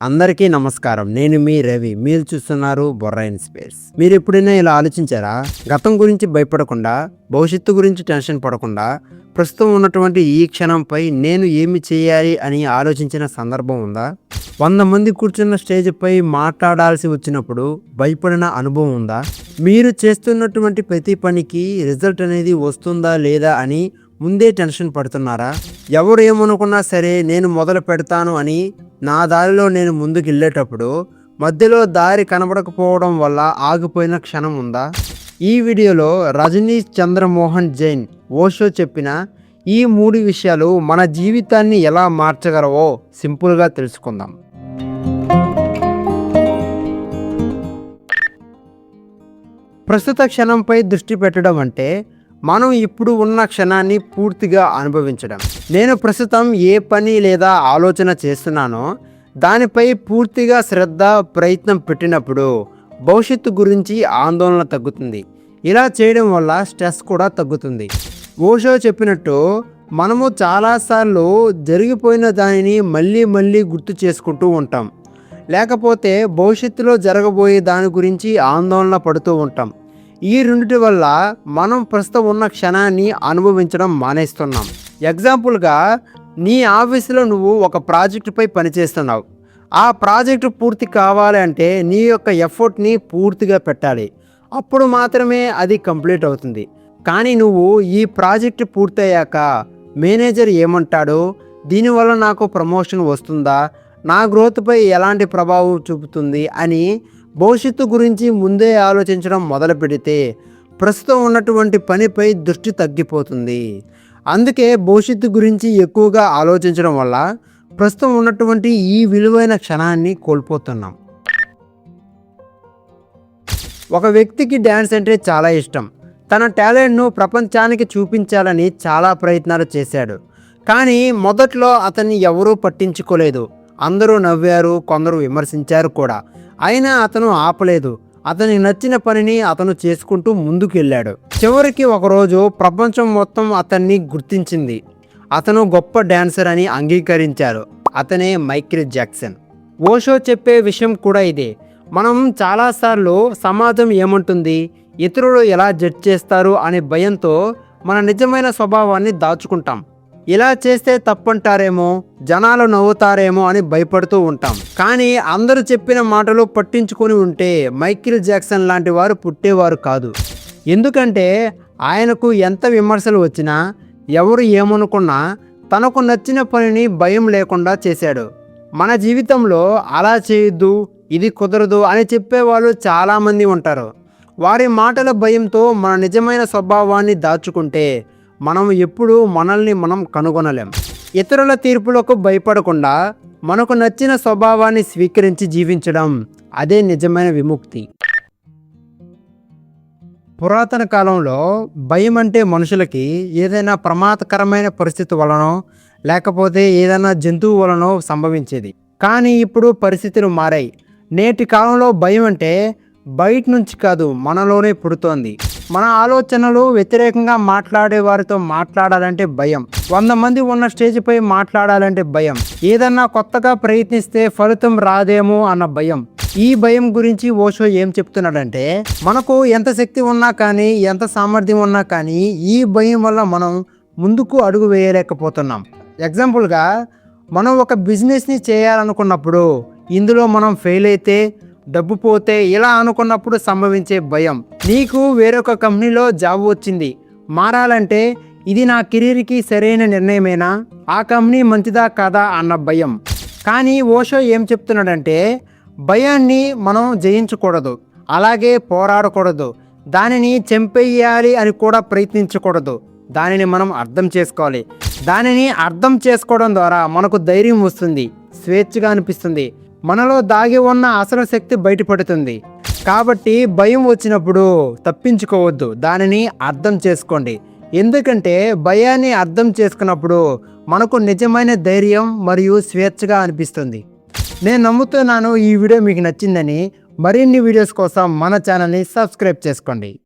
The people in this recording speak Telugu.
అందరికీ నమస్కారం. నేను మీ రవి. మీరు చూస్తున్నారు బొర్రా ఇన్ స్పేస్. మీరు ఎప్పుడైనా ఇలా ఆలోచించారా? గతం గురించి భయపడకుండా, భవిష్యత్తు గురించి టెన్షన్ పడకుండా, ప్రస్తుతం ఉన్నటువంటి ఈ క్షణంపై నేను ఏమి చేయాలి అని ఆలోచించిన సందర్భం ఉందా? 100 మంది కూర్చున్న స్టేజ్పై మాట్లాడాల్సి వచ్చినప్పుడు భయపడిన అనుభవం ఉందా? మీరు చేస్తున్నటువంటి ప్రతి పనికి రిజల్ట్ అనేది వస్తుందా లేదా అని ముందే టెన్షన్ పడుతున్నారా? ఎవరు ఏమనుకున్నా సరే నేను మొదలు పెడతాను అని నా దారిలో నేను ముందుకు వెళ్ళేటప్పుడు మధ్యలో దారి కనబడకపోవడం వల్ల ఆగిపోయిన క్షణం ఉందా? ఈ వీడియోలో రజనీష్ చంద్రమోహన్ జైన్ ఓషో చెప్పిన ఈ 3 విషయాలు మన జీవితాన్ని ఎలా మార్చగలవో సింపుల్గా తెలుసుకుందాం. ప్రస్తుత క్షణంపై దృష్టి పెట్టడం అంటే మనం ఇప్పుడు ఉన్న క్షణాన్ని పూర్తిగా అనుభవించడం. నేను ప్రస్తుతం ఏ పని లేదా ఆలోచన చేస్తున్నానో దానిపై పూర్తిగా శ్రద్ధ, ప్రయత్నం పెట్టినప్పుడు భవిష్యత్తు గురించి ఆందోళన తగ్గుతుంది. ఇలా చేయడం వల్ల స్ట్రెస్ కూడా తగ్గుతుంది. ఓషో చెప్పినట్టు మనము చాలాసార్లు జరిగిపోయిన దానిని మళ్ళీ మళ్ళీ గుర్తు చేసుకుంటూ ఉంటాం, లేకపోతే భవిష్యత్తులో జరగబోయే దాని గురించి ఆందోళన పడుతూ ఉంటాం. ఈ రెండిటి వల్ల మనం ప్రస్తుతం ఉన్న క్షణాన్ని అనుభవించడం మానేస్తున్నాం. ఎగ్జాంపుల్గా, నీ ఆఫీసులో నువ్వు ఒక ప్రాజెక్టుపై పనిచేస్తున్నావు. ఆ ప్రాజెక్టు పూర్తి కావాలి అంటే నీ యొక్క ఎఫర్ట్ని పూర్తిగా పెట్టాలి. అప్పుడు మాత్రమే అది కంప్లీట్ అవుతుంది. కానీ నువ్వు ఈ ప్రాజెక్టు పూర్తయ్యాక మేనేజర్ ఏమంటాడో, దీనివల్ల నాకు ప్రమోషన్ వస్తుందా, నా గ్రోత్పై ఎలాంటి ప్రభావం చూపుతుంది అని భవిష్యత్తు గురించి ముందే ఆలోచించడం మొదలు పెడితే ప్రస్తుతం ఉన్నటువంటి పనిపై దృష్టి తగ్గిపోతుంది. అందుకే భవిష్యత్తు గురించి ఎక్కువగా ఆలోచించడం వల్ల ప్రస్తుతం ఉన్నటువంటి ఈ విలువైన క్షణాన్ని కోల్పోతున్నాం. ఒక వ్యక్తికి డ్యాన్స్ అంటే చాలా ఇష్టం. తన టాలెంట్ను ప్రపంచానికి చూపించాలని చాలా ప్రయత్నాలు చేశాడు. కానీ మొదట్లో అతన్ని ఎవరూ పట్టించుకోలేదు. అందరూ నవ్వారు, కొందరు విమర్శించారు కూడా. అయినా అతను ఆపలేదు. అతనికి నచ్చిన పనిని అతను చేసుకుంటూ ముందుకు వెళ్ళాడు. చివరికి ఒకరోజు ప్రపంచం మొత్తం అతన్ని గుర్తించింది. అతను గొప్ప డాన్సర్ అని అంగీకరించారు. అతనే మైకేల్ జాక్సన్. ఓషో చెప్పే విషయం కూడా ఇదే. మనం చాలాసార్లు సమాజం ఏమంటుంది, ఇతరులు ఎలా జడ్జ్ చేస్తారు అనే భయంతో మన నిజమైన స్వభావాన్ని దాచుకుంటాం. ఇలా చేస్తే తప్పంటారేమో, జనాలు నవ్వుతారేమో అని భయపడుతూ ఉంటాం. కానీ అందరూ చెప్పిన మాటలు పట్టించుకొని ఉంటే మైకేల్ జాక్సన్ లాంటి వారు పుట్టేవారు కాదు. ఎందుకంటే ఆయనకు ఎంత విమర్శలు వచ్చినా, ఎవరు ఏమనుకున్నా తనకు నచ్చిన పనిని భయం లేకుండా చేశాడు. మన జీవితంలో అలా చేయొద్దు, ఇది కుదరదు అని చెప్పేవాళ్ళు చాలామంది ఉంటారు. వారి మాటల భయంతో మన నిజమైన స్వభావాన్ని దాచుకుంటే మనం ఎప్పుడూ మనల్ని మనం కనుగొనలేం. ఇతరుల తీర్పులకు భయపడకుండా మనకు నచ్చిన స్వభావాన్ని స్వీకరించి జీవించడం, అదే నిజమైన విముక్తి. పురాతన కాలంలో భయం అంటే మనుషులకి ఏదైనా ప్రమాదకరమైన పరిస్థితి వలనో లేకపోతే ఏదైనా జంతువు వలనో సంభవించేది. కానీ ఇప్పుడు పరిస్థితులు మారాయి. నేటి కాలంలో భయం అంటే బయట నుంచి కాదు, మనలోనే పుడుతోంది. మన ఆలోచనలు వ్యతిరేకంగా మాట్లాడే వారితో మాట్లాడాలంటే భయం. 100 మంది ఉన్న స్టేజ్పై మాట్లాడాలంటే భయం. ఏదన్నా కొత్తగా ప్రయత్నిస్తే ఫలితం రాదేమో అన్న భయం. ఈ భయం గురించి ఓషో ఏం చెప్తున్నాడంటే, మనకు ఎంత శక్తి ఉన్నా కానీ, ఎంత సామర్థ్యం ఉన్నా కానీ ఈ భయం వల్ల మనం ముందుకు అడుగు వేయలేకపోతున్నాం. ఎగ్జాంపుల్గా, మనం ఒక బిజినెస్ని చేయాలనుకున్నప్పుడు ఇందులో మనం ఫెయిల్ అయితే, డబ్బు పోతే, ఇలా అనుకున్నప్పుడు సంభవించే భయం. నీకు వేరొక కంపెనీలో జాబ్ వచ్చింది, మారాలంటే ఇది నా కెరీర్కి సరైన నిర్ణయమేనా, ఆ కంపెనీ మంచిదా కాదా అన్న భయం. కానీ ఓషో ఏం చెప్తున్నాడంటే, భయాన్ని మనం జయించకూడదు, అలాగే పోరాడకూడదు, దానిని చంపేయాలి అని కూడా ప్రయత్నించకూడదు. దానిని మనం అర్థం చేసుకోవాలి. దానిని అర్థం చేసుకోవడం ద్వారా మనకు ధైర్యం వస్తుంది, స్వేచ్ఛగా అనిపిస్తుంది, మనలో దాగి ఉన్న అసలు శక్తి బయటపడుతుంది. కాబట్టి భయం వచ్చినప్పుడు తప్పించుకోవద్దు, దానిని అర్థం చేసుకోండి. ఎందుకంటే భయాన్ని అర్థం చేసుకున్నప్పుడు మనకు నిజమైన ధైర్యం మరియు స్వేచ్ఛగా అనిపిస్తుంది. నేను నమ్ముతున్నాను ఈ వీడియో మీకు నచ్చిందని. మరిన్ని వీడియోస్ కోసం మన ఛానల్ని సబ్స్క్రైబ్ చేసుకోండి.